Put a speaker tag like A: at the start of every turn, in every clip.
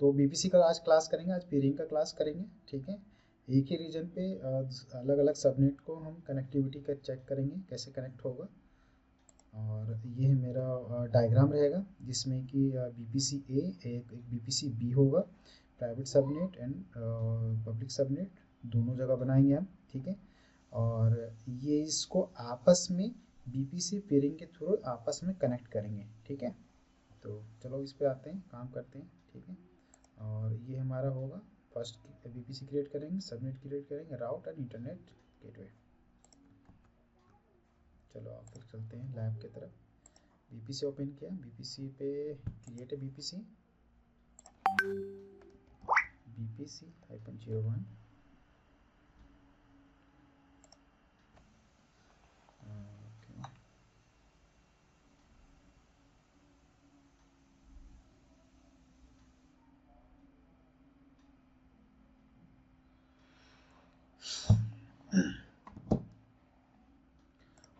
A: तो बीपीसी का आज क्लास करेंगे, आज पेयरिंग का क्लास करेंगे, ठीक है। एक ही रीजन पे अलग अलग सबनेट को हम कनेक्टिविटी का चेक करेंगे कैसे कनेक्ट होगा। और ये मेरा डायग्राम रहेगा जिसमें कि बीपीसी ए एक बीपीसी बी होगा, private subnet and public subnet दोनों जगह बनाएंगे हम, ठीक है। और ये इसको आपस में बीपीसी पेयरिंग के थ्रू आपस में कनेक्ट करेंगे, ठीक है। तो चलो इस पे आते हैं, काम करते हैं, ठीक है। और ये हमारा होगा फर्स्ट बीपीसी क्रिएट करेंगे, सबनेट क्रिएट करेंगे, राउट एंड इंटरनेट गेटवे। चलो आप फिर चलते हैं लैब की तरफ। बीपीसी ओपन किया, बीपीसी पे क्रिएट है बीपीसी -01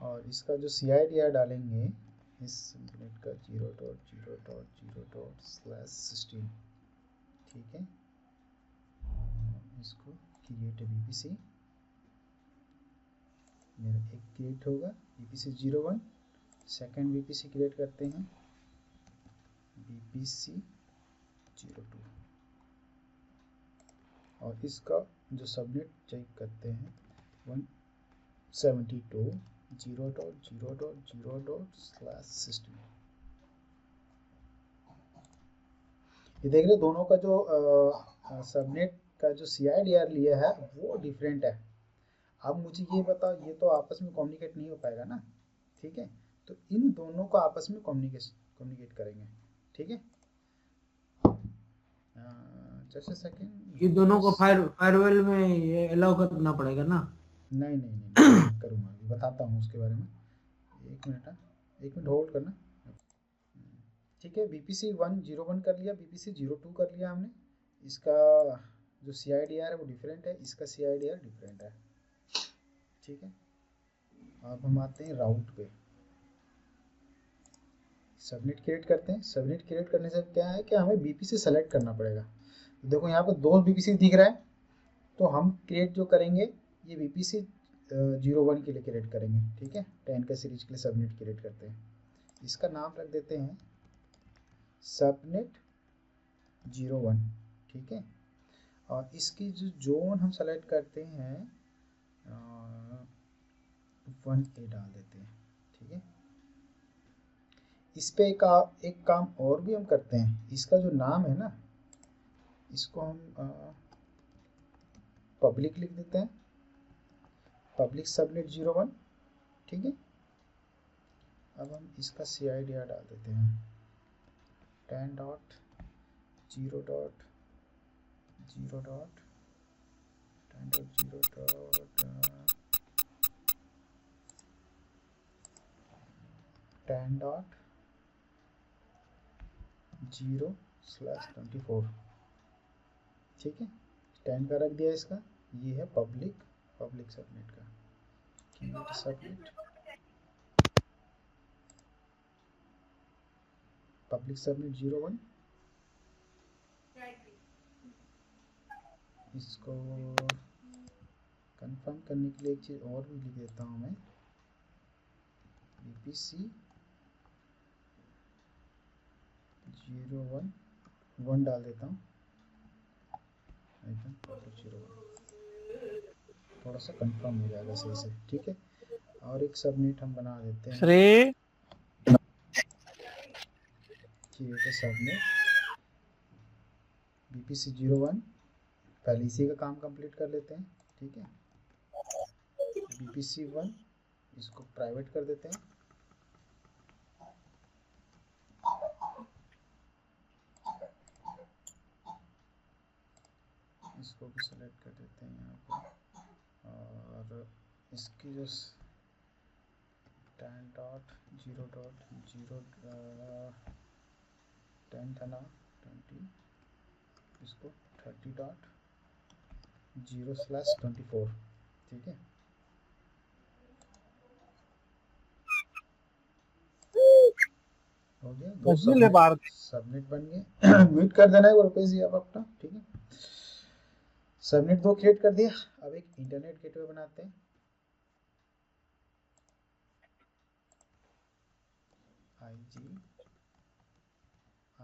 A: और इसका जो CIDR डालेंगे इस सबनेट का 0.0.0./16, ठीक है। इसको क्रिएट है बीपीसी, मेरा एक क्रिएट होगा बीपीसी 01। सेकेंड बीपीसी क्रिएट करते हैं बीपीसी 02 और इसका जो सबनेट चेक करते हैं 172.0.0.0./16। ये देख रहे दोनों का जो सबनेट का जो CIDR लिया है वो डिफरेंट है। अब मुझे ये बताओ, ये तो आपस में कम्युनिकेट नहीं हो पाएगा ना, ठीक है। तो इन दोनों को आपस में कम्युनिकेट करेंगे, ठीक है। जस्ट सेकंड,
B: ये दोनों को फायरवॉल में ये अलाउ करना पड़ेगा ना?
A: नहीं करूँगा, अभी बताता हूँ उसके बारे में। एक मिनट होल्ड करना, ठीक है। बीपीसी 101 कर लिया, बीपीसी 02 कर लिया हमने। इसका जो CIDR है वो डिफरेंट है, इसका CIDR डिफरेंट है, ठीक है। अब हम आते हैं राउट पे, सबनेट क्रिएट करते हैं। सबनेट क्रिएट करने से क्या है कि हमें बीपीसी सेलेक्ट करना पड़ेगा। तो देखो यहाँ पर 2 बीपीसी दिख रहा है, तो हम क्रिएट जो करेंगे ये बीपीसी 01 के लिए क्रिएट करेंगे, ठीक है। 10 का सीरीज के लिए सबनेट क्रिएट करते हैं। इसका नाम रख देते हैं सबनेट 01, ठीक है। और इसकी जो जोन हम सेलेक्ट करते हैं 1A डाल देते हैं, ठीक है। इस पे एक काम और भी हम करते हैं, इसका जो नाम है ना इसको हम पब्लिक लिख देते हैं, पब्लिक सबनेट 01, ठीक है। अब हम इसका CIDR डाल देते हैं 10.0.10.0/24, ठीक है। 10 का रख दिया इसका। ये है पब्लिक सबनेट का सबनेट पब्लिक सबनेट 01। इसको कंफर्म करने के लिए एक चीज़ और भी लिख देता हूँ मैं, बीपीसी 01 डाल देता हूँ, पब्लिक 01, थोड़ा सा कंफर्म हो जाएगा सही से, ठीक है। और एक सबनेट हम बना देते हैं, क्रिएट सबनेट बीपीसी 01। पहले इसी का काम कंप्लीट कर लेते हैं, ठीक है। बीपीसी 1 इसको प्राइवेट कर देते हैं, इसको भी सेलेक्ट कर देते हैं यहाँ पर। और इसकी जो 10.0.0 10 था ना 20, इसको 30.0/24, ठीक है। हो गया, दो
B: बस ले बाहर थे।
A: सबनेट बन गए। म्यूट कर देना है वो रुपेश जी आप अपना, ठीक है। सबनेट दो क्रिएट कर दिया। अब एक इंटरनेट गेटवे बनाते हैं।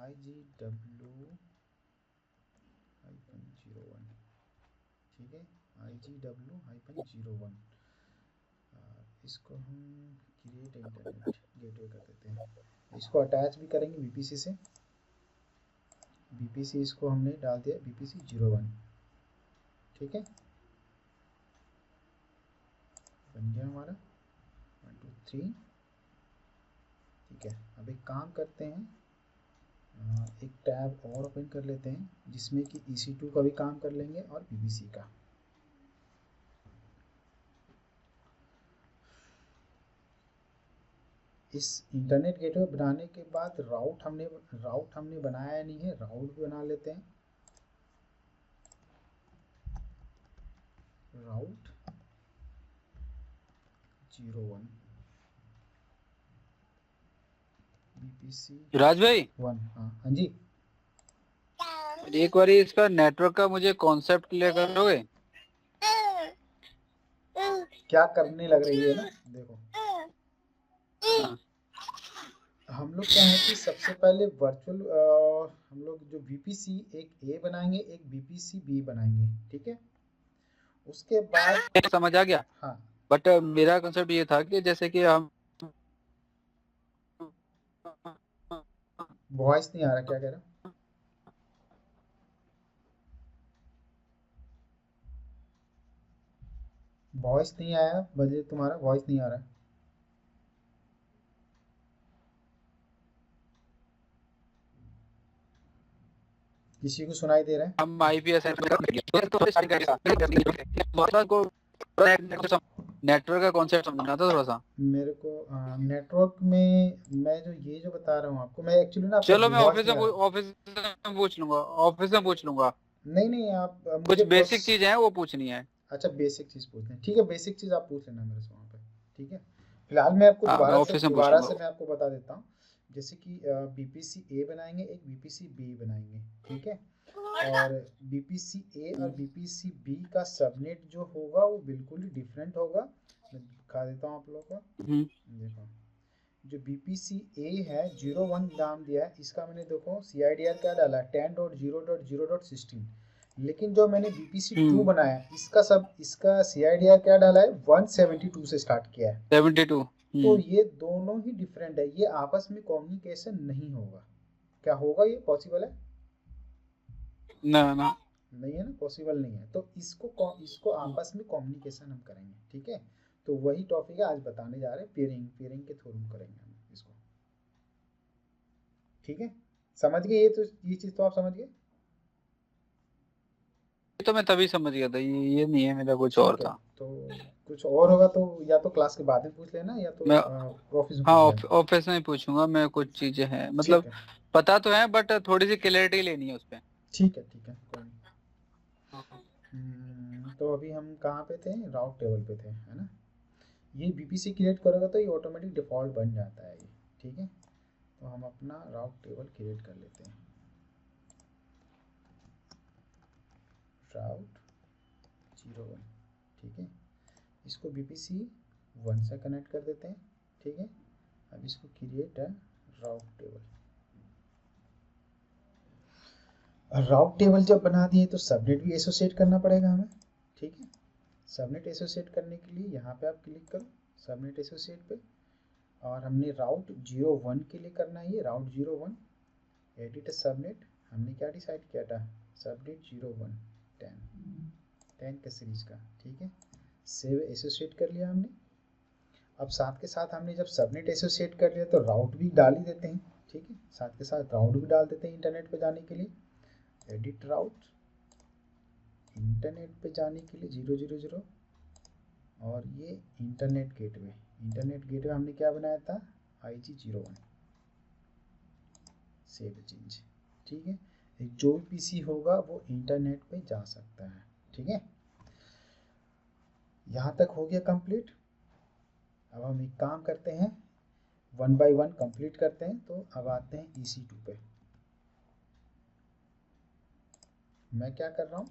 A: IG/W-01, ठीक है, IG/W-01। इसको हम क्रिएट इंटरनेट गेटवे कर देते हैं। इसको अटैच भी करेंगे VPC से। VPC इसको हमने डाल दिया VPC/01, ठीक है, बन गया हमारा 1 2 3, ठीक है। अब एक काम करते हैं, एक टैब और ओपन कर लेते हैं जिसमें कि EC2 का भी काम कर लेंगे और BBC का। इस इंटरनेट गेटवे बनाने के बाद राउट हमने बनाया नहीं है, राउट भी बना लेते हैं। राउट 01 BPC
C: राज भाई
A: 1। हाँ हाँ जी,
C: एक बार इसका नेटवर्क का मुझे कॉन्सेप्ट क्लियर करोगे?
A: क्या करने लग रही है ना, देखो
C: हाँ,
A: हम लोग क्या है कि सबसे पहले वर्चुअल हम लोग जो VPC एक A बनाएंगे, एक BPC B बनाएंगे, ठीक है। उसके बाद
C: समझ आ गया।
A: हाँ,
C: बट मेरा कॉन्सेप्ट ये था कि जैसे कि हम
A: वॉइस नहीं आ रहा, क्या कह रहा? वॉइस नहीं आया बजे, तुम्हारा वॉइस नहीं आ रहा है। किसी को सुनाई दे रहा है?
C: हम IPS को नेटवर्क का कॉन्सेप्ट समझना था थोड़ा सा।
A: मेरे को नेटवर्क में मैं ये जो बता रहा हूँ आपको, मैं एक्चुअली ना आपका
C: चलो मैं
A: वॉइस नहीं आ रहा।
C: ऑफिस में पूछ लूंगा, ऑफिस में पूछ लूंगा।
A: नहीं नहीं, आप
C: कुछ
A: मुझे
C: बेसिक चीजें हैं वो पूछनी है।
A: अच्छा बेसिक चीज़ पूछते हैं, ठीक है, बेसिक चीज़ आप पूछ लेना मेरे से वहाँ पे, ठीक है। फिलहाल मैं आपको
C: हाँ मैं ऑफिस में पूछ
A: दोबारा
C: लूंगा।
A: से मैं आपको बता देता हूँ। जैसे कि BPC A बनाएंगे, एक BPC B बनाएंगे, ठीक है। और BPC A और BPC B का सबनेट जो होगा वो बिल्कुल ही डिफरेंट होगा। मैं दिखा देता हूँ आप लोगों को, देखो जो BPC A है 01 नाम दिया है, इसका मैंने देखो CIDR क्या डाला है 10.0.0.16। लेकिन जो मैंने BPC 2 बनाया इसका CIDR क्या डाला है 172 से स्टार्ट किया है।
C: 72।
A: तो ये दोनों ही डिफरेंट है, ये आपस में कम्युनिकेशन नहीं होगा। क्या होगा, ये पॉसिबल है?
C: ना ना
A: नहीं है ना, पॉसिबल नहीं है। तो इसको आपस में कम्युनिकेशन हम करेंगे, ठीक है। तो वही टॉपिक है आज बताने जा रहे हैं, पेयरिंग के थ्रू करेंगे हम इसको, ठीक है। समझ गए? ये चीज तो आप समझ गए।
C: ये तो मैं तभी समझ गया था, ये नहीं है, मेरा कुछ और
A: ठीक है,
C: था।
A: तो कुछ और होगा तो या तो क्लास के बाद में पूछ लेना या तो
C: मैं
A: ऑफिस में
C: हाँ
A: पूछ लेना।
C: ऑफिस में ही पूछूंगा मैं। कुछ चीजें हैं
A: ठीक
C: मतलब
A: है,
C: पता तो है, बट थोड़ी सी क्लैरिटी लेनी है उस पे।
A: ठीक है, ठीक है, कोई नहीं। तो अभी हम कहाँ पे थे, राउट टेबल पे थे, है ना। ये BPC क्रिएट करोगे तो ये ऑटोमेटिक डिफ़ॉल्ट बन जाता है ये, ठीक है। तो हम अपना राउट टेबल क्रिएट कर लेते हैं। राउट 01, ठीक है। इसको BPC 1 से कनेक्ट कर देते हैं, ठीक है। अब इसको क्रिएट है राउट टेबल। राउट टेबल जब बना दिए तो सबनेट भी एसोसिएट करना पड़ेगा हमें, ठीक है। सबनेट एसोसिएट करने के लिए यहाँ पे आप क्लिक करो सबनेट एसोसिएट पे, और हमने राउट 01 के लिए करना है, ये राउट 01 एडिट सबनेट। हमने क्या डिसाइड किया था, सबनेट 01 10 का सीरीज का, ठीक है। सेव एसोसिएट कर लिया हमने। अब साथ के साथ हमने जब सबनेट एसोसिएट कर लिया तो राउट भी डाल ही देते हैं, ठीक है। साथ के साथ राउट भी डाल देते हैं इंटरनेट पे जाने के लिए। एडिट राउट, इंटरनेट पे जाने के लिए 000, और ये इंटरनेट गेटवे हमने क्या बनाया था IG/01। सेव चेंज, ठीक है। जो भी पीसी होगा वो इंटरनेट पे जा सकता है, ठीक है। यहाँ तक हो गया कंप्लीट। अब हम एक काम करते हैं, वन बाय वन कंप्लीट करते हैं। तो अब आते हैं EC2 पे। मैं क्या कर रहा हूँ,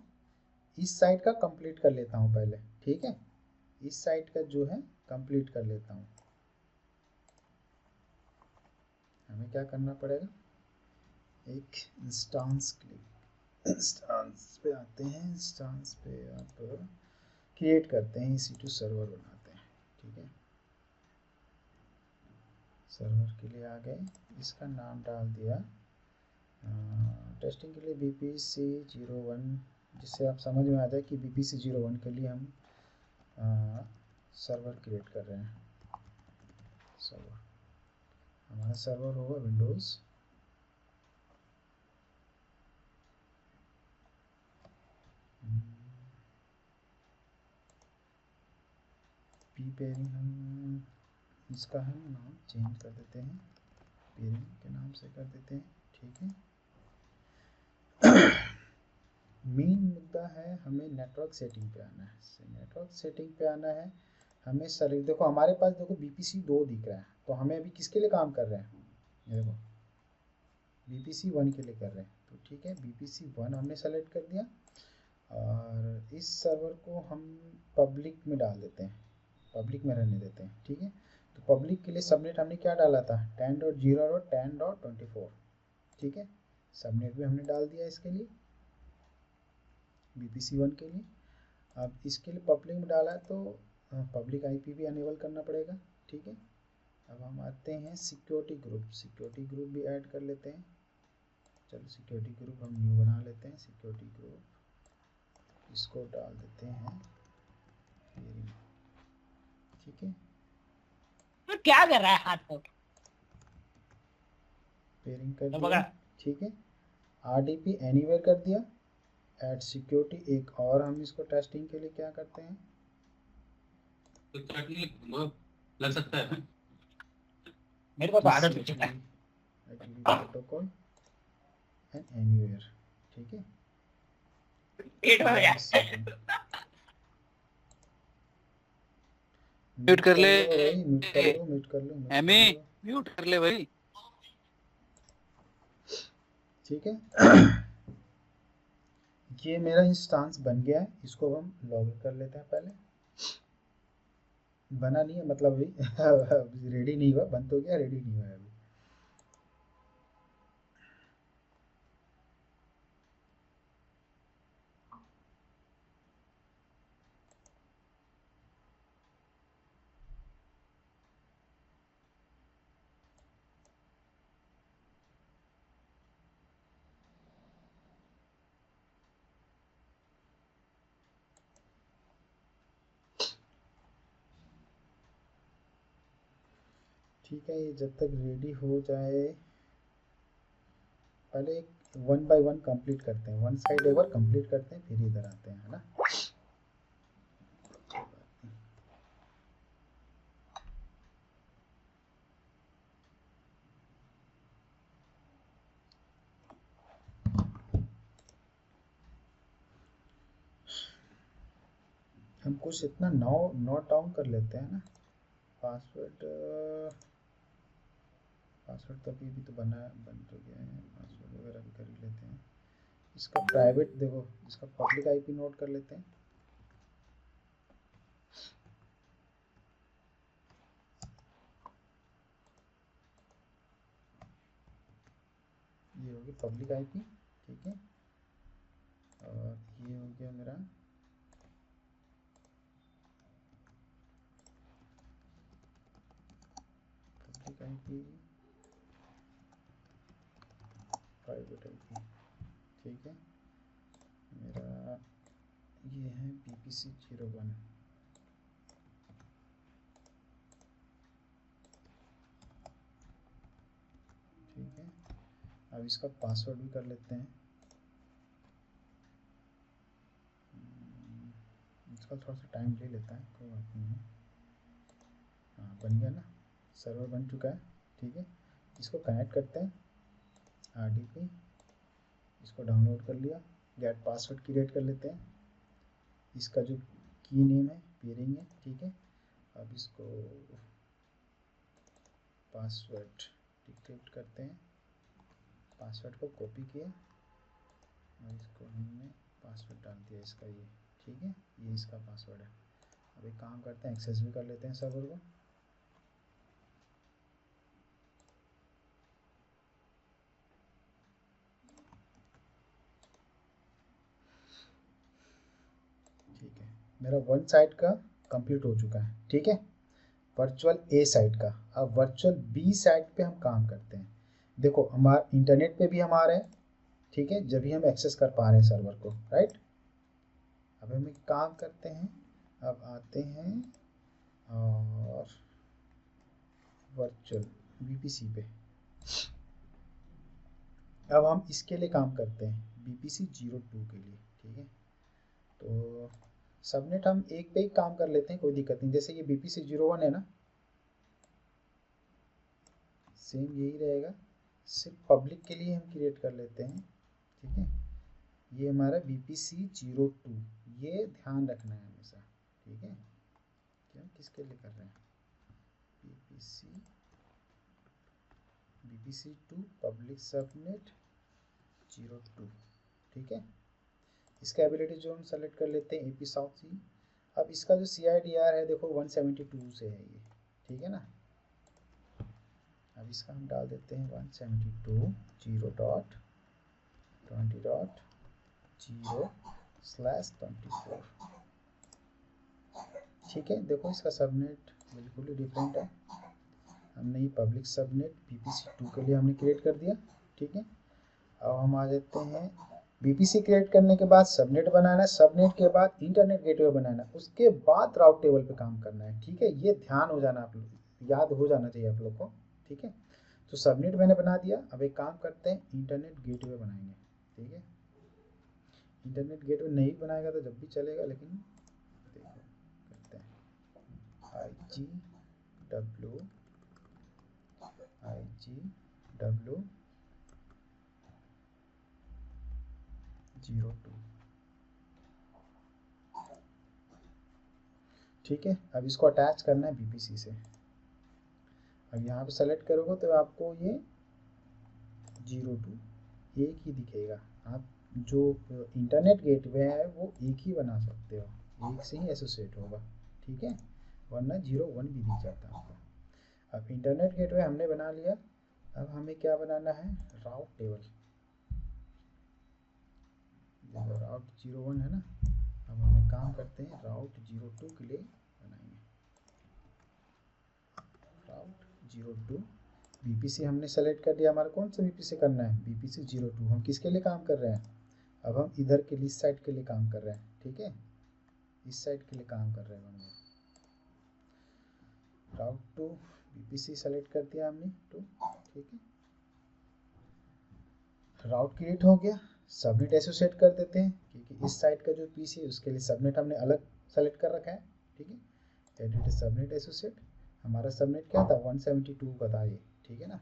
A: इस साइड का कंप्लीट कर लेता हूँ पहले, ठीक है। इस साइड का जो है कंप्लीट कर लेता हूँ। हमें क्या करना पड़ेगा, एक इंस्टांस क्लिक, इंस्टांस पे आते हैं, इंस्टांस पे आप क्रिएट करते हैं, EC2 सर्वर बनाते हैं, ठीक है। सर्वर के लिए आ गए, इसका नाम डाल दिया टेस्टिंग के लिए BPC01, जिससे आप समझ में आ जाए कि BPC01 के लिए हम सर्वर क्रिएट कर रहे हैं। सर्वर, हमारा सर्वर होगा विंडोज़, पी पेयरिंग, हम इसका हम नाम चेंज कर देते हैं, पेयरिंग के नाम से कर देते हैं, ठीक है। मेन मुद्दा है, हमें नेटवर्क सेटिंग पे आना है। नेटवर्क सेटिंग पे आना है हमें। सर देखो हमारे पास देखो BPC2 दिख रहा है, तो हमें अभी किसके लिए काम कर रहे हैं, ये देखो BPC1 के लिए कर रहे हैं। तो ठीक है, BPC1 हमने सेलेक्ट कर दिया और इस सर्वर को हम पब्लिक में डाल देते हैं, पब्लिक में रहने देते हैं, ठीक है। तो पब्लिक के लिए सबनेट हमने क्या डाला था, 10.0.10.24, ठीक है। सबनेट भी हमने डाल दिया इसके लिए, BPC1 के लिए। अब इसके लिए पब्लिक में डाला है तो पब्लिक IP भी अनेबल करना पड़ेगा, ठीक है। अब हम आते हैं सिक्योरिटी ग्रुप, सिक्योरिटी ग्रुप भी ऐड कर लेते हैं। चलो सिक्योरिटी ग्रुप हम न्यू बना लेते हैं, सिक्योरिटी ग्रुप, इसको डाल देते हैं पेयरिंग, ठीक है।
D: तो क्या कर रहा है हाथ को,
A: पेयरिंग कर
D: तो
A: दिया,
D: पकड़ा।
A: ठीक है। RDP एनीवेयर कर दिया, ऐड सिक्योरिटी। एक और हम इसको टेस्टिंग के लिए क्या करते हैं,
D: तो लग सकता है मेरे को तो आदत हो चुका है।
A: प्रोटोकॉल एंड एनीवेयर, ठीक है।
D: पेट में गया।
C: म्यूट कर ले
A: भाई, म्यूट कर लो, म्यूट कर लो, म्यूट
C: एमी,
A: कर लो,
C: म्यूट कर ले भाई।
A: ठीक है। ये मेरा इंस्टांस बन गया है, इसको हम लॉगिन कर लेते हैं पहले। बना नहीं है मतलब अभी रेडी नहीं हुआ, बन तो गया, रेडी नहीं हुआ है अभी। ठीक है, ये जब तक रेडी हो जाए, पहले एक वन बाय वन कंप्लीट करते हैं, वन साइड एक बार कंप्लीट करते हैं, फिर इधर आते हैं, है ना। हम कुछ इतना नोट डाउन कर लेते हैं ना। पासवर्ड, पासवर्ड तो अभी तो बन तो गया है, पासवर्ड वगैरह भी कर ही लेते हैं। इसका प्राइवेट देखो, इसका पब्लिक IP नोट कर लेते हैं। ये होगी पब्लिक IP, ठीक है। और ये हो गया मेरा पब्लिक IP, प्राइवेट IP, ठीक है। मेरा ये है BPC01, ठीक है। अब इसका पासवर्ड भी कर लेते हैं। इसका थोड़ा सा टाइम ले लेता है, कोई बात नहीं है। हाँ बन गया ना, सर्वर बन चुका है, ठीक है। इसको कनेक्ट करते हैं, RDP, इसको डाउनलोड कर लिया, गेट पासवर्ड क्रिएट कर लेते हैं। इसका जो की नेम है पेयरिंग है, ठीक है। अब इसको पासवर्ड डिक्रिप्ट करते हैं, पासवर्ड को कॉपी किया और इसको हमने पासवर्ड डाल दिया इसका ये, ठीक है, ये इसका पासवर्ड है। अब एक काम करते हैं, एक्सेस भी कर लेते हैं सर्वर को। ठीक है, मेरा वन साइड का कंप्लीट हो चुका है, ठीक है, वर्चुअल ए साइट का। अब वर्चुअल बी साइट पे हम काम करते हैं। देखो हमारा इंटरनेट पे भी हम आ रहे हैं, ठीक है, जब भी हम एक्सेस कर पा रहे हैं सर्वर को, राइट। अब हम एक काम करते हैं, अब आते हैं और वर्चुअल VPC पे। अब हम इसके लिए काम करते हैं, VPC 02 के लिए, ठीक है। तो सबनेट हम एक पे ही काम कर लेते हैं, कोई दिक्कत नहीं। जैसे ये VPC 01 है ना, सेम यही रहेगा, सिर्फ पब्लिक के लिए हम क्रिएट कर लेते हैं, ठीक है। ये हमारा VPC 02, ये ध्यान रखना है हमेशा, ठीक है, कि हम किसके लिए कर रहे हैं। VPC 2 पब्लिक सबनेट 02, ठीक है। इसका एबिलिटी जो हम सेलेक्ट कर लेते हैं AP साउथ सी। अब इसका जो CIDR है देखो 172 से है ये, ठीक है ना। अब इसका हम डाल देते हैं 172.0.20/24, ठीक है। देखो इसका सबनेट बिल्कुल ही डिफरेंट है, हमने ये पब्लिक सबनेट VPC 2 के लिए हमने क्रिएट कर दिया, ठीक है। अब हम आ जाते हैं, VPC क्रिएट करने के बाद सबनेट बनाना है, सबनेट के बाद इंटरनेट गेटवे बनाना है, उसके बाद राउट टेबल पे काम करना है, ठीक है। ये ध्यान हो जाना, आप लोग याद हो जाना चाहिए आप लोग को, ठीक है। तो सबनेट मैंने बना दिया। अब एक काम करते हैं, इंटरनेट गेटवे बनाएंगे, ठीक है। इंटरनेट गेटवे नहीं बनाएगा तो जब भी चलेगा, लेकिन देखो करते हैं IGW 02, ठीक है। अब इसको अटैच करना है VPC से। अब यहाँ पे सेलेक्ट करोगे तो आपको ये 02 एक ही दिखेगा। आप जो इंटरनेट गेटवे है वो एक ही बना सकते हो, एक से ही एसोसिएट होगा, ठीक है, वरना 01 भी दिख जाता है आपको। अब इंटरनेट गेटवे हमने बना लिया। अब हमें क्या बनाना है, राउट टेबल। राउट 01 है ना, अब हमें काम करते हैं राउट 02 के लिए बनाएंगे। राउट 02 VPC हमने सेलेक्ट कर दिया। हमारा कौन सा VPC करना है, VPC 02। हम किसके लिए काम कर रहे हैं, अब हम इधर के इस साइड के लिए काम कर रहे हैं, ठीक है, इस साइड के लिए काम कर रहे हैं हम लोग। राउट टू VPC सेलेक्ट कर दिया हमने 2, ठीक है। राउट क्रिएट हो गया। सबनेट एसोसिएट कर देते हैं, क्योंकि इस साइड का जो PC है उसके लिए सबनेट हमने अलग सेलेक्ट कर रखा है, ठीक है। एडिट सबनेट एसोसिएट, हमारा सबनेट क्या था 172 का था ये, ठीक है ना।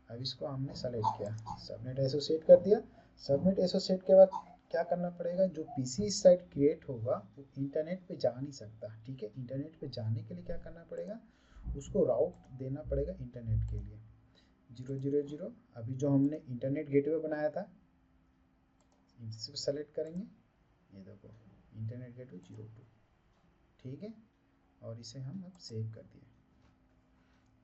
A: अब इसको हमने सेलेक्ट किया, सबनेट एसोसिएट कर दिया। सबनेट एसोसिएट के बाद क्या करना पड़ेगा, जो PC इस साइड क्रिएट होगा वो इंटरनेट पे जा नहीं सकता, ठीक है। इंटरनेट पे जाने के लिए क्या करना पड़ेगा, उसको राउट देना पड़ेगा इंटरनेट के लिए 000। अभी जो हमने इंटरनेट गेटवे बनाया था इसे सेलेक्ट करेंगे, ये देखो इंटरनेट गेटवे 02, ठीक है। और इसे हम अब सेव कर दिए।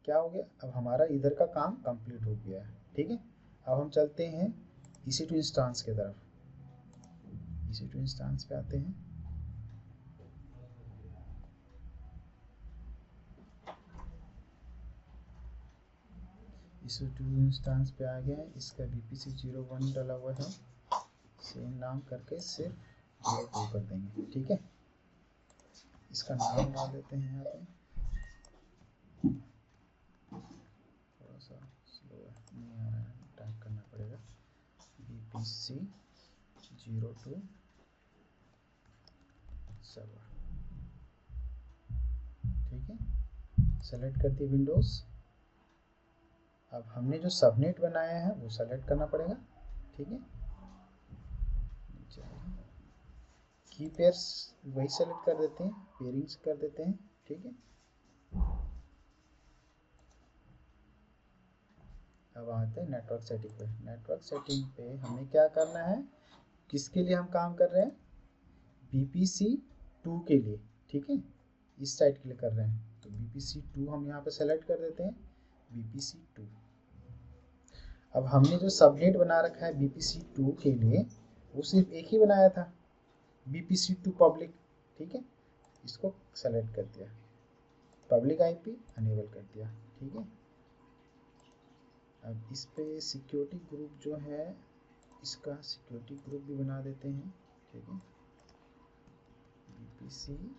A: क्या हो गया, अब हमारा इधर का काम कंप्लीट हो गया है, ठीक है। अब हम चलते हैं EC2 इंस्टेंस की तरफ। EC2 इंस्टेंस पे आते हैं। EC2 इंस्टेंस पे आ गए हैं। इसका VPC 01 डाला हुआ है, सेम नाम करके सिर्फ 02 कर देंगे, ठीक है। इसका नाम डाल देते हैं यहाँ पे, थोड़ा सा स्लो है, नहीं आ रहा है, टाइप करना पड़ेगा VPC 02 सर्वर, ठीक है। सेलेक्ट कर दिए विंडोज़। अब हमने जो सबनेट बनाया है वो सेलेक्ट करना पड़ेगा, ठीक है। की पेयर्स वही सेलेक्ट कर देते हैं, पेयरिंग्स कर देते हैं, ठीक है। अब आते हैं नेटवर्क सेटिंग पे। नेटवर्क सेटिंग पे हमें क्या करना है, किसके लिए हम काम कर रहे हैं, BPC2 के लिए, ठीक है, इस साइड के लिए कर रहे हैं। तो BPC2 हम यहाँ पे सेलेक्ट कर देते हैं, BPC2। अब हमने जो सबनेट बना रखा है BPC2 के लिए, वो सिर्फ एक ही बनाया था, BPC2 पब्लिक, ठीक है, इसको सेलेक्ट कर दिया, पब्लिक IP अनेबल कर दिया, ठीक है। अब इस पे सिक्योरिटी ग्रुप जो है, इसका सिक्योरिटी ग्रुप भी बना देते हैं, ठीक है, BPC02,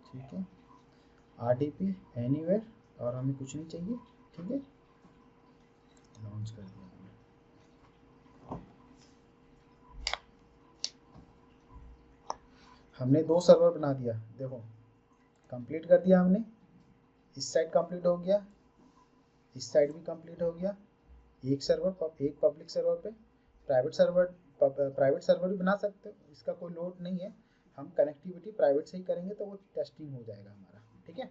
A: ठीक है। RDP एनीवेयर, और हमें कुछ नहीं चाहिए, ठीक है, लॉन्च कर दिया हमने। हमने 2 सर्वर बना दिया, देखो कंप्लीट कर दिया हमने, इस साइड कंप्लीट हो गया, इस साइड भी कंप्लीट हो गया। एक सर्वर, एक पब्लिक सर्वर पे प्राइवेट सर्वर भी बना सकते हो, इसका कोई लोड नहीं है, हम कनेक्टिविटी प्राइवेट से ही करेंगे तो वो टेस्टिंग हो जाएगा हमारा, ठीक है।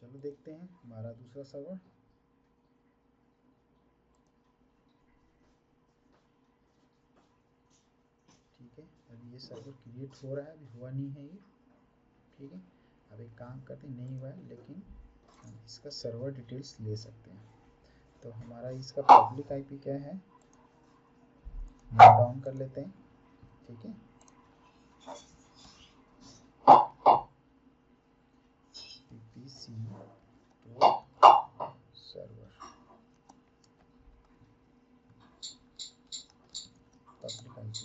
A: चलो देखते हैं हमारा दूसरा सर्वर। ठीक है, अभी ये सर्वर क्रिएट हो रहा है, अभी हुआ नहीं है ये, ठीक है। अब एक काम करते हैं, नहीं हुआ है लेकिन हम इसका सर्वर डिटेल्स ले सकते हैं। तो हमारा इसका पब्लिक IP क्या है, नोट डाउन कर लेते हैं, ठीक है। BPC2 server public IP,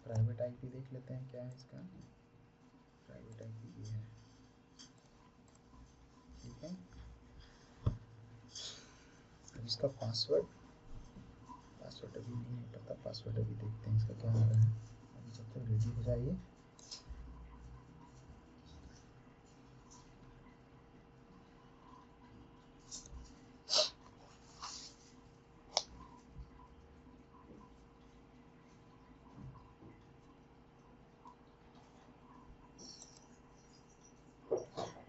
A: private IP देख लेते हैं क्या है इसका, प्राइवेट IP भी है, ठीक है। अब इसका पासवर्ड अभी नहीं पता, पासवर्ड अभी देखते हैं इसका क्या हो रहा है, अभी जब तक रेडी हो जाइए।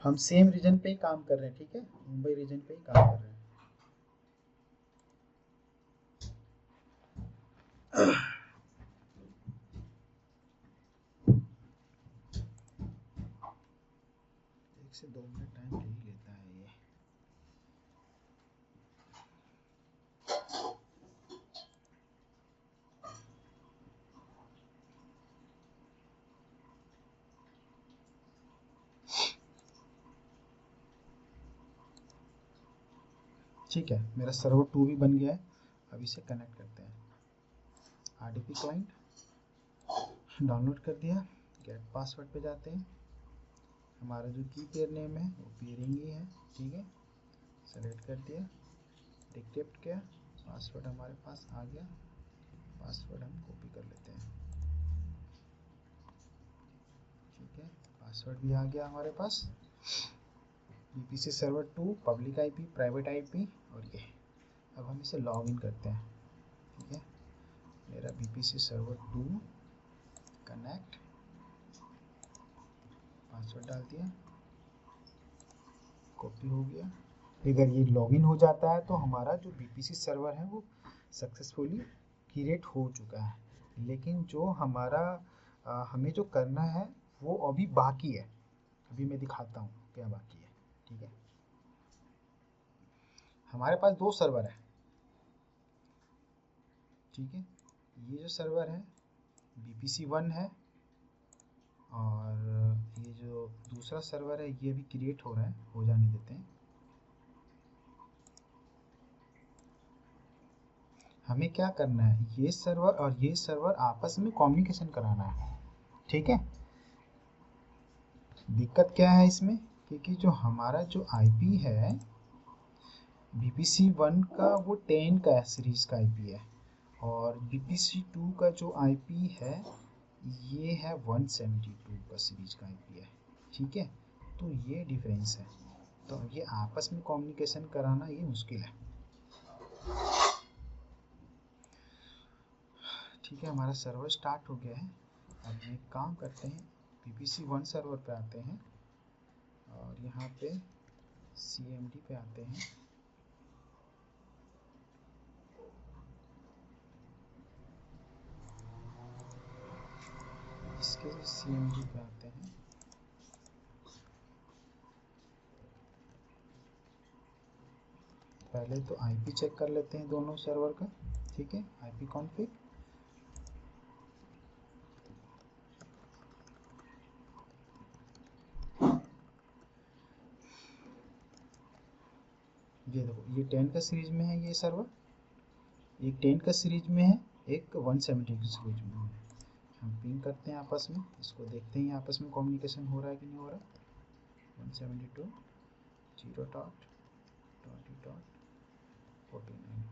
A: हम सेम रीजन पे ही काम कर रहे हैं, ठीक है, मुंबई रीजन पे ही काम कर रहे हैं। एक से 2 मिनट टाइम ले ही लेता है ये। ठीक है, मेरा सर्वर 2 भी बन गया है, अब इसे कनेक्ट करते हैं। RDP क्लाइंट डाउनलोड कर दिया, गेट पासवर्ड पे जाते हैं, हमारा जो की पेयर नेम है वो पेयरिंग ही है, ठीक है, सेलेक्ट कर दिया, डिक्रिप्ट किया, पासवर्ड हमारे पास आ गया, पासवर्ड हम कॉपी कर लेते हैं, ठीक है, पासवर्ड भी आ गया हमारे पास। BPC server 2 public IP private IP और ये, अब हम इसे लॉग इन करते हैं, ठीक है, मेरा BPC सर्वर 2 कनेक्ट, पासवर्ड डाल दिया, कॉपी हो गया। अगर ये लॉगिन हो जाता है तो हमारा जो BPC सर्वर है वो सक्सेसफुली क्रिएट हो चुका है, लेकिन जो हमारा हमें जो करना है वो अभी बाकी है, अभी मैं दिखाता हूँ क्या बाकी है, ठीक है। हमारे पास 2 सर्वर है, ठीक है, ये जो सर्वर है BPC1 है, और ये जो दूसरा सर्वर है ये भी क्रिएट हो रहा है, हो जाने देते हैं। हमें क्या करना है, ये सर्वर और ये सर्वर आपस में कम्युनिकेशन कराना है, ठीक है। दिक्कत क्या है इसमें, क्योंकि जो हमारा जो IP है BPC1 का वो 10 का सीरीज का IP है, और BPC2 का जो IP है ये है 172 का सीरीज का IP है, ठीक है, तो ये डिफरेंस है। तो ये आपस में कम्युनिकेशन कराना ये मुश्किल है। ठीक है, हमारा सर्वर स्टार्ट हो गया है। अब एक काम करते हैं, VPC1 सर्वर पे आते हैं और यहाँ पे CMD पे आते हैं। इसके CMD पे आते हैं। पहले तो IP चेक कर लेते हैं दोनों सर्वर का। ठीक है, IP कॉन्फ़िग। ये देखो, ये 10 का सीरीज में है ये सर्वर, एक 10 का सीरीज में है, एक 170 की सीरीज में है। हम पिंग करते हैं आपस में, इसको देखते हैं आपस में कम्युनिकेशन हो रहा है कि नहीं हो रहा। 172 0.20.49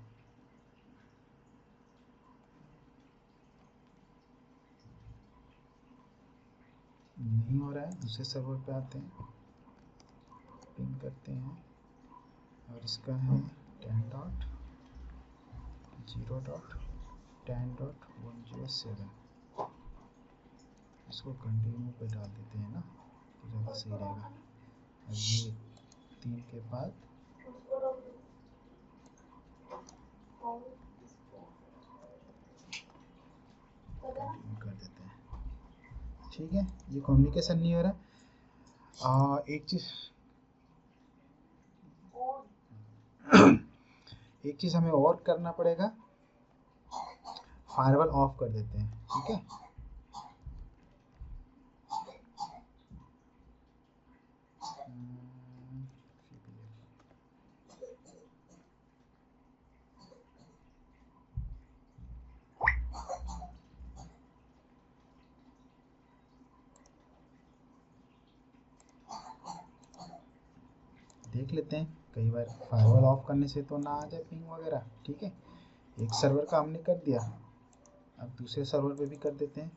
A: नहीं हो रहा है। दूसरे सर्वर पे आते हैं, पिंग करते हैं और इसका है 10.0.10.107। इसको कंटिन्यू पे डाल देते हैं ना, तो ज़्यादा सही रहेगा। और ये 3 के बाद कंटिन्यू कर देते हैं। ठीक है, ये कम्युनिकेशन नहीं हो रहा। एक चीज़ हमें और करना पड़ेगा, फायरवॉल ऑफ कर देते हैं। ठीक है, देख लेते हैं, कई बार फायरवॉल ऑफ करने से तो ना आ जाए पिंग वगैरह। ठीक है, एक सर्वर का हमने कर दिया, अब दूसरे सर्वर पे भी कर देते हैं।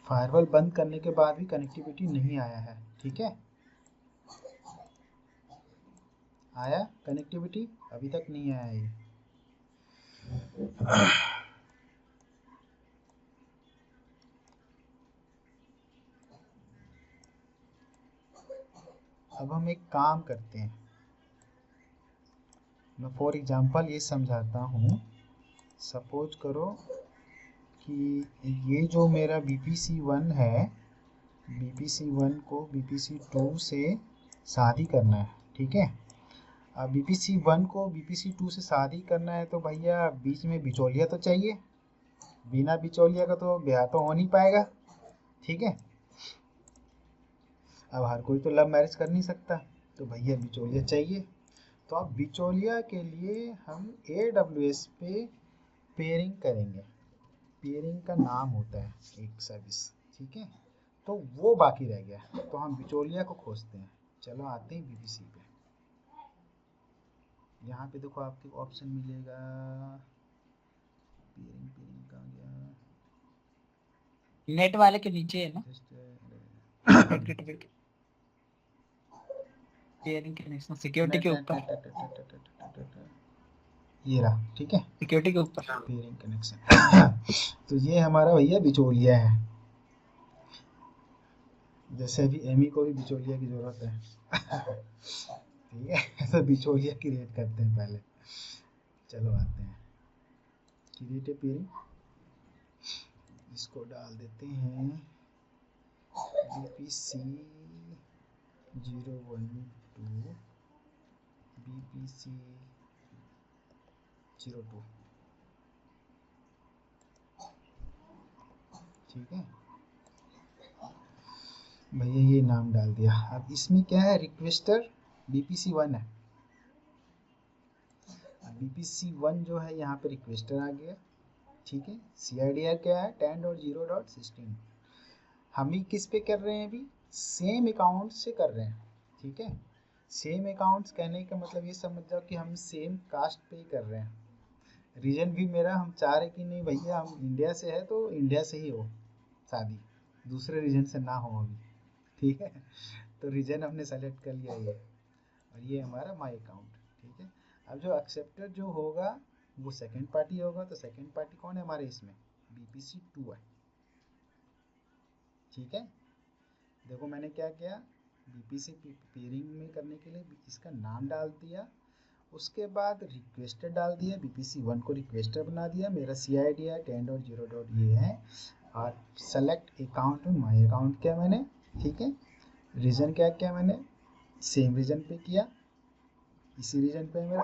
A: फायरवॉल बंद करने के बाद भी कनेक्टिविटी नहीं आया है। ठीक है, आया कनेक्टिविटी? अभी तक नहीं आया ये। अब हम एक काम करते हैं, मैं फॉर एग्जांपल ये समझाता हूँ। सपोज करो कि ये जो मेरा VPC1 है, VPC1 को VPC2 से शादी करना है। ठीक है, अब VPC1 को VPC2 से शादी करना है तो भैया बीच में बिचौलिया तो चाहिए। बिना बिचौलिया का तो ब्याह तो हो नहीं पाएगा। ठीक है, अब हर कोई तो लव मैरिज कर नहीं सकता, तो भैया बिचौलिया चाहिए। तो अब बिचौलिया के लिए हम AWS पे पेयरिंग करेंगे। पेयरिंग का नाम होता है एक सर्विस। ठीक है, तो वो बाकी रह गया, तो हम बिचौलिया को खोजते हैं। चलो आते हैं VPC पे। यहाँ पे देखो आपको ऑप्शन मिलेगा, पेयरिंग पेयरिंग कहाँ गया?
D: नेट वाले के नीचे है ना, पेयरिंग के नीचे सिक्योरिटी के ऊपर,
A: ये रहा। ठीक है,
D: सिक्योरिटी के ऊपर
A: पेयरिंग कनेक्शन। तो ये हमारा भैया बिचौलिया है। जैसे अभी एमी को भी बिचौलिया की जरूरत है। ठीक है, तो बिचौलिया क्रिएट करते हैं पहले। चलो आते हैं, क्रिएट ए पेयरिंग, इसको डाल देते हैं VPC012 VPC02। ठीक है भैया, ये नाम डाल दिया। अब इसमें क्या है, रिक्वेस्टर VPC1 है। BPC1 जो है यहाँ पे रिक्वेस्टर आ गया, ठीक है। CIDR क्या है, 10.0.16। हम ही किस पे कर रहे हैं अभी, सेम अकाउंट से कर रहे हैं, ठीक है। सेम अकाउंट्स कहने का मतलब ये समझ जाओ कि हम सेम कास्ट पे ही कर रहे हैं। रीजन भी मेरा, हम चाह रहे कि नहीं भैया हम इंडिया से है तो इंडिया से ही हो शादी, दूसरे रीजन से ना हो अभी, ठीक है। तो रीजन हमने सेलेक्ट कर लिया ये, और ये हमारा माई अकाउंट, ठीक है। अब जो एक्सेप्टर जो होगा वो सेकंड पार्टी होगा, तो सेकंड पार्टी कौन है हमारे इसमें, BPC2 है, ठीक है। देखो मैंने क्या किया, BPC पेयरिंग में करने के लिए इसका नाम डाल दिया, उसके बाद रिक्वेस्टर डाल दिया, BPC1 को रिक्वेस्टर बना दिया, मेरा CID है 10.0. ये है, और सेलेक्ट अकाउंट में माई अकाउंट किया मैंने, ठीक है। रीजन क्या किया मैंने, सेम रीजन पे किया, इसी रीजन पे मेरा।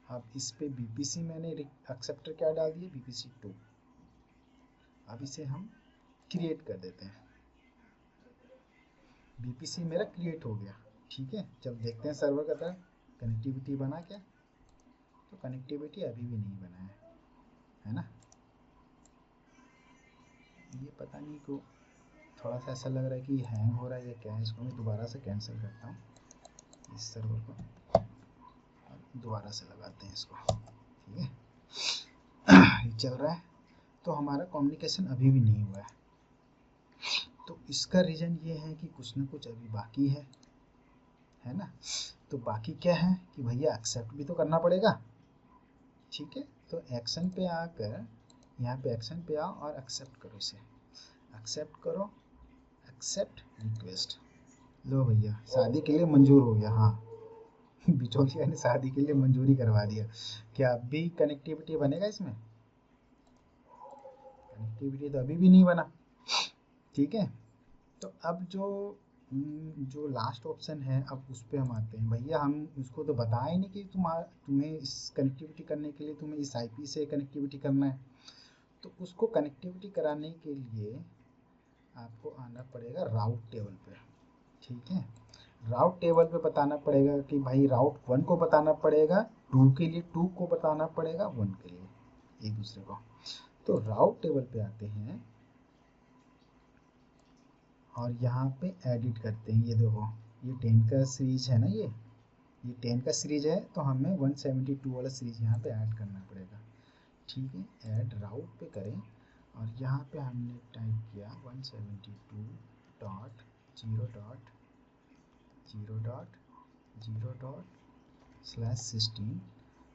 A: अब इस पे BPC मैंने एक्सेप्टर क्या डाल दिया, BPC2। अब इसे हम क्रिएट कर देते हैं, BPC मेरा क्रिएट हो गया, ठीक है। जब देखते हैं सर्वर का तरह कनेक्टिविटी बना क्या, तो कनेक्टिविटी अभी भी नहीं बना है ना। ये पता नहीं क्यों थोड़ा सा ऐसा लग रहा है कि हैंग हो रहा है या क्या है। इसको मैं दोबारा से कैंसिल करता हूँ इस सर्वर को, और दोबारा से लगाते हैं इसको, ठीक है। ये चल रहा है, तो हमारा कम्युनिकेशन अभी भी नहीं हुआ है, तो इसका रीज़न ये है कि कुछ ना कुछ अभी बाकी है ना। तो बाकी क्या है कि भैया एक्सेप्ट भी तो करना पड़ेगा, ठीक है। तो एक्शन पे आकर यहाँ पे एक्शन पे आओ और एक्सेप्ट करो, इसे एक्सेप्ट करो, एक्सेप्ट रिक्वेस्ट। लो भैया शादी के लिए मंजूर हो गया, हाँ। बिचौलिया ने शादी के लिए मंजूरी करवा दिया। क्या अब भी कनेक्टिविटी बनेगा इसमें, कनेक्टिविटी तो अभी भी नहीं बना, ठीक है। तो अब जो लास्ट ऑप्शन है, अब उस पर हम आते हैं। भैया हम उसको तो बताए नहीं कि तुम्हें इस कनेक्टिविटी करने के लिए तुम्हें इस IP से कनेक्टिविटी करना है। तो उसको कनेक्टिविटी कराने के लिए आपको आना पड़ेगा राउट टेबल पे, ठीक है। राउट टेबल पे बताना पड़ेगा कि भाई राउट 1 को बताना पड़ेगा 2 के लिए, 2 को बताना पड़ेगा 1 के लिए, एक दूसरे को। तो राउट टेबल पे आते हैं और यहाँ पे एडिट करते हैं। ये देखो ये 10 का सीरीज है ना, ये 10 का सीरीज है, तो हमें 172 वाला सीरीज यहाँ पे ऐड करना पड़ेगा, ठीक है। ऐड राउट पे करें और यहाँ पे हमने टाइप किया 172.0.0.0./16।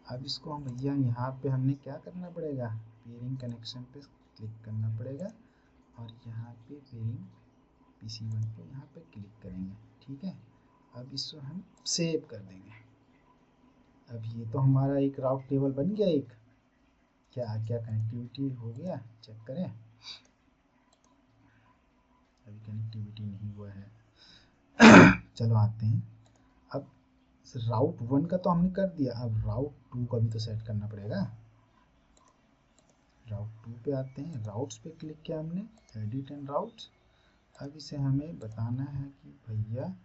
A: अब इसको हम भैया यहाँ पे हमने क्या करना पड़ेगा, पेयरिंग कनेक्शन पे क्लिक करना पड़ेगा, और यहाँ पे पेयरिंग PC1 पे यहाँ पे क्लिक करेंगे, ठीक है। अब इसको हम सेव कर देंगे। अब ये तो हमारा एक राउट टेबल बन गया एक। क्या क्या कनेक्टिविटी हो गया, चेक करें। अभी कनेक्टिविटी नहीं हुआ है। चलो आते हैं, अब राउट 1 का तो हमने कर दिया, अब राउट 2 का भी तो सेट करना पड़ेगा। राउट 2 पे आते हैं, राउट्स पे क्लिक किया हमने, एडिट एंड राउट्स। अब इसे हमें बताना है कि भैया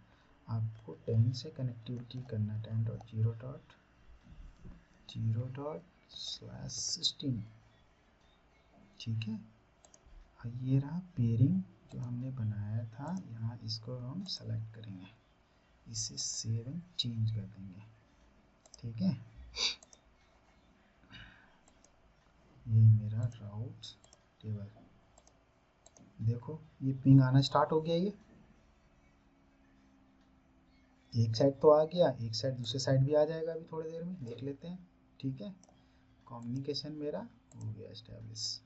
A: आपको 10 से कनेक्टिविटी करना, 10.0.0.0/16, ठीक है। और ये रहा पेयरिंग जो हमने बनाया था, यहाँ इसको हम सेलेक्ट करेंगे, इसे सेव एंड चेंज कर देंगे, ठीक है। ये मेरा राउट टेबल, देखो ये पिंग आना स्टार्ट हो गया। ये एक साइड तो आ गया, एक साइड दूसरे साइड भी आ जाएगा अभी थोड़ी देर में, देख लेते हैं, ठीक है। कम्युनिकेशन मेरा हो गया एस्टेब्लिश।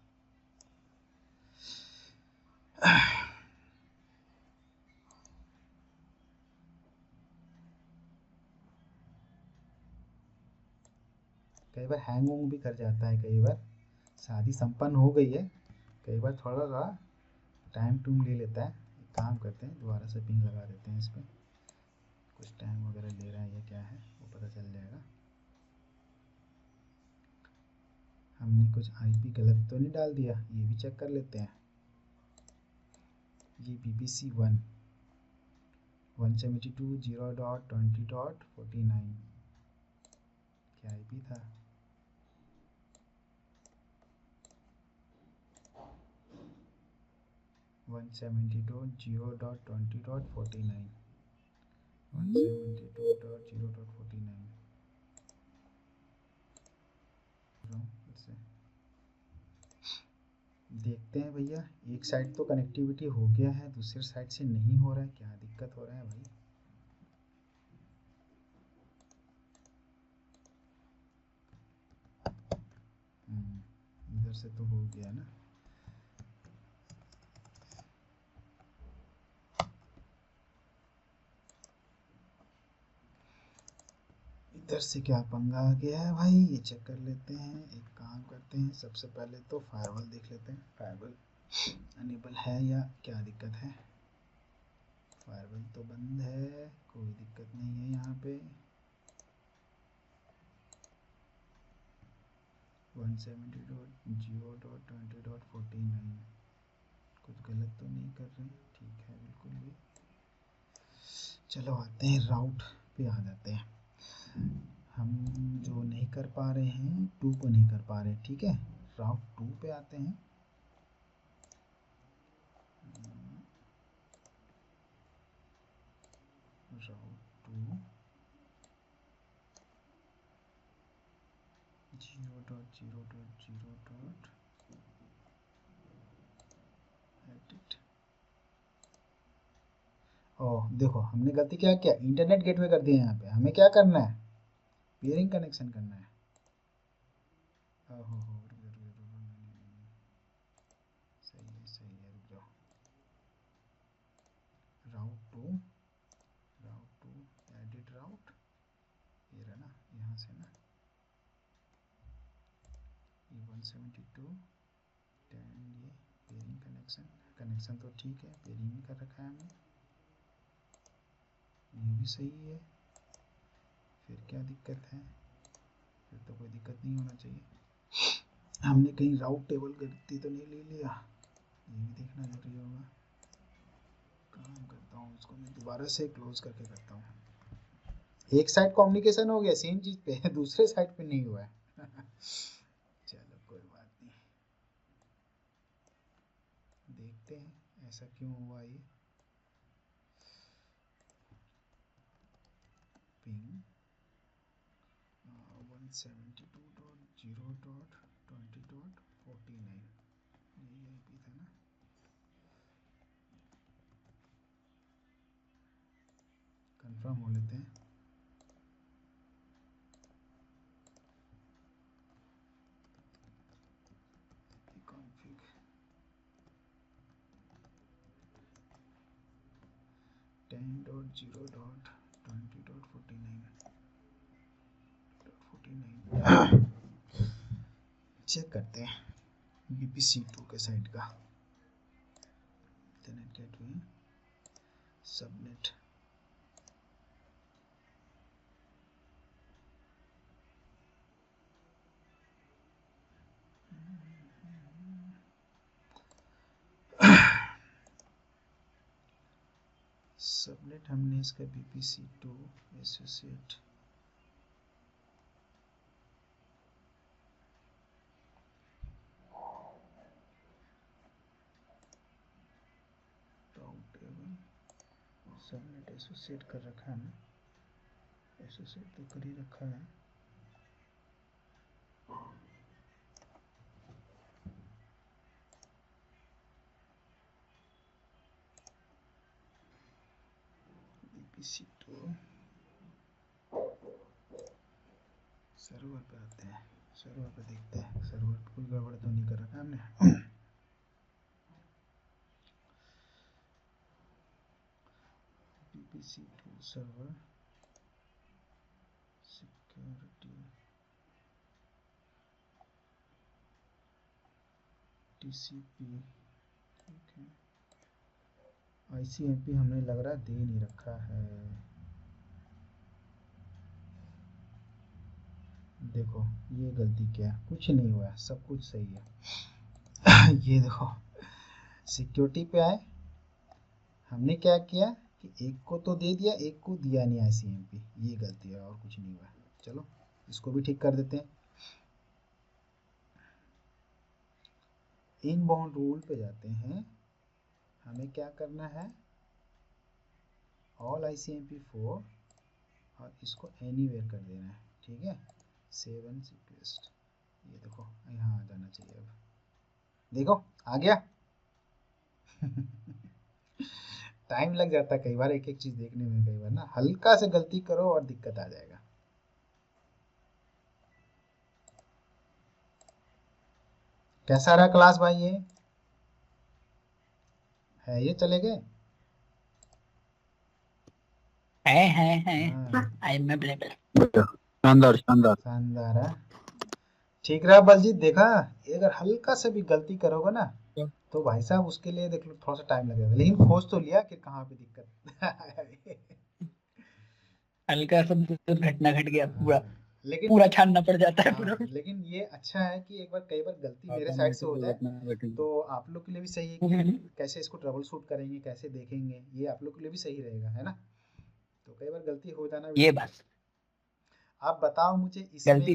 A: कई बार हैंग वूंग भी कर जाता है, कई बार शादी संपन्न हो गई है, कई बार थोड़ा सा टाइम टूम ले लेता है। एक काम करते हैं, दोबारा से पिंग लगा देते हैं इस पर, कुछ टाइम वगैरह ले रहा है या क्या है वो पता चल जाएगा। हमने कुछ IP गलत तो नहीं डाल दिया, ये भी चेक कर लेते हैं। ये BPC1 172.0.20.49, क्या आईपी था? वन 172.0.20.49 172.0.49 देखते हैं भैया, एक साइड तो कनेक्टिविटी हो गया है, दूसरी साइड से नहीं हो रहा है, क्या दिक्कत हो रहा है भाई? इधर से तो हो गया ना। इधर से क्या पंगा आ गया है भाई, ये चेक कर लेते हैं। एक काम करते हैं, सबसे पहले तो फायरवॉल देख लेते हैं, फायरवॉल अनेबल है या क्या दिक्कत है। फायरवॉल तो बंद है, कोई दिक्कत नहीं है यहाँ पे। 170.0.20.49 कुछ गलत तो नहीं कर रहे, ठीक है बिल्कुल भी। चलो आते हैं राउट पे, आ जाते हैं। हम जो नहीं कर पा रहे हैं 2 को नहीं कर पा रहे, ठीक है, राउट 2 पे आते हैं। राउट 2 0.0.0. एडिट। ओह देखो, हमने गलती क्या किया, इंटरनेट गेटवे कर दिया यहाँ पे। हमें क्या करना है, पेयरिंग कनेक्शन करना है। ओहो हो, रुक जाओ, सही है, रुक जाओ। राउट 2 एडिट राउट, ये रहा ना, यहाँ से ना, ये 172 10, ये पेयरिंग कनेक्शन तो ठीक है, पेयरिंग भी कर रखा है हमने, ये भी सही है। फिर क्या दिक्कत है, फिर तो कोई दिक्कत नहीं होना चाहिए। हमने कहीं राउट टेबल गलती तो नहीं ले लिया, ये भी देखना जरूरी होगा। काम करता हूँ, इसको मैं दोबारा से क्लोज करके करता हूँ। एक साइड कम्युनिकेशन हो गया सेम चीज पे, दूसरे साइड पे नहीं हुआ है। चलो कोई बात नहीं, देखते हैं ऐसा क्यों हुआ। ये पिंग 172.0.20.49 यही आईपी था ना। कंफर्म हो लेते हैं। कॉन्फ़िग 10.0.20.49 चेक करते हैं BPC2 के साइड का इंटरनेट गेटवे सबनेट। सबनेट हमने इसका BPC2 एसोसिएट सबनेट एसोसिएट कर रखा है ना, एसोसिएट तो कर ही रखा है। BPC2 सर्वर पे आते हैं, सर्वर पे देखते हैं, सर्वर पे कोई गड़बड़ तो नहीं कर रखा हमने। BPC2 सर्वर सिक्योरिटी TCP, ठीक है। ICMP हमने लग रहा दे नहीं रखा है। देखो ये गलती क्या है, कुछ नहीं हुआ है, सब कुछ सही है। ये देखो सिक्योरिटी पे आए, हमने क्या किया कि एक को तो दे दिया, एक को दिया नहीं ICMP, ये गलती है और कुछ नहीं हुआ है। चलो इसको भी ठीक कर देते हैं। इनबाउंड रूल पे जाते हैं, हमें क्या करना है, ऑल ICMP4 और इसको एनीवेयर कर देना है, ठीक है। सेव एंड रिक्वेस्ट, ये देखो यहाँ आ जाना चाहिए। अब देखो आ गया। टाइम लग जाता है कई बार एक एक चीज देखने में, कई बार ना हल्का से गलती करो और दिक्कत आ जाएगा। कैसा रहा क्लास भाई? ये है, ये चले गए।
C: है
A: हाँ,
C: आई एम अवेलेबल। शानदार शानदार।
A: शानदार है। ठीक रहा बलजीत, देखा अगर हल्का से भी गलती करोगे ना तो भाई साहब उसके लिए देख लो थोड़ा सा टाइम लगेगा, लेकिन खोज तो लिया कि कहाँ पे दिक्कत।
C: हल्का सा घटना घट गया, पूरा
A: हाँ, लेकिन
C: पूरा छानना पड़ जाता है पूरा।
A: हाँ, लेकिन ये अच्छा है कि एक बार कई बार गलती मेरे साइड से हो जाए तो आप लोग के लिए भी सही है कि कैसे इसको ट्रबल शूट करेंगे, कैसे देखेंगे, ये आप लोग के लिए भी सही रहेगा, है ना। तो कई बार गलती हो जाना भी
C: ये
A: ठीक है।
C: बस
A: आप बताओ मुझे इसमें
C: गलती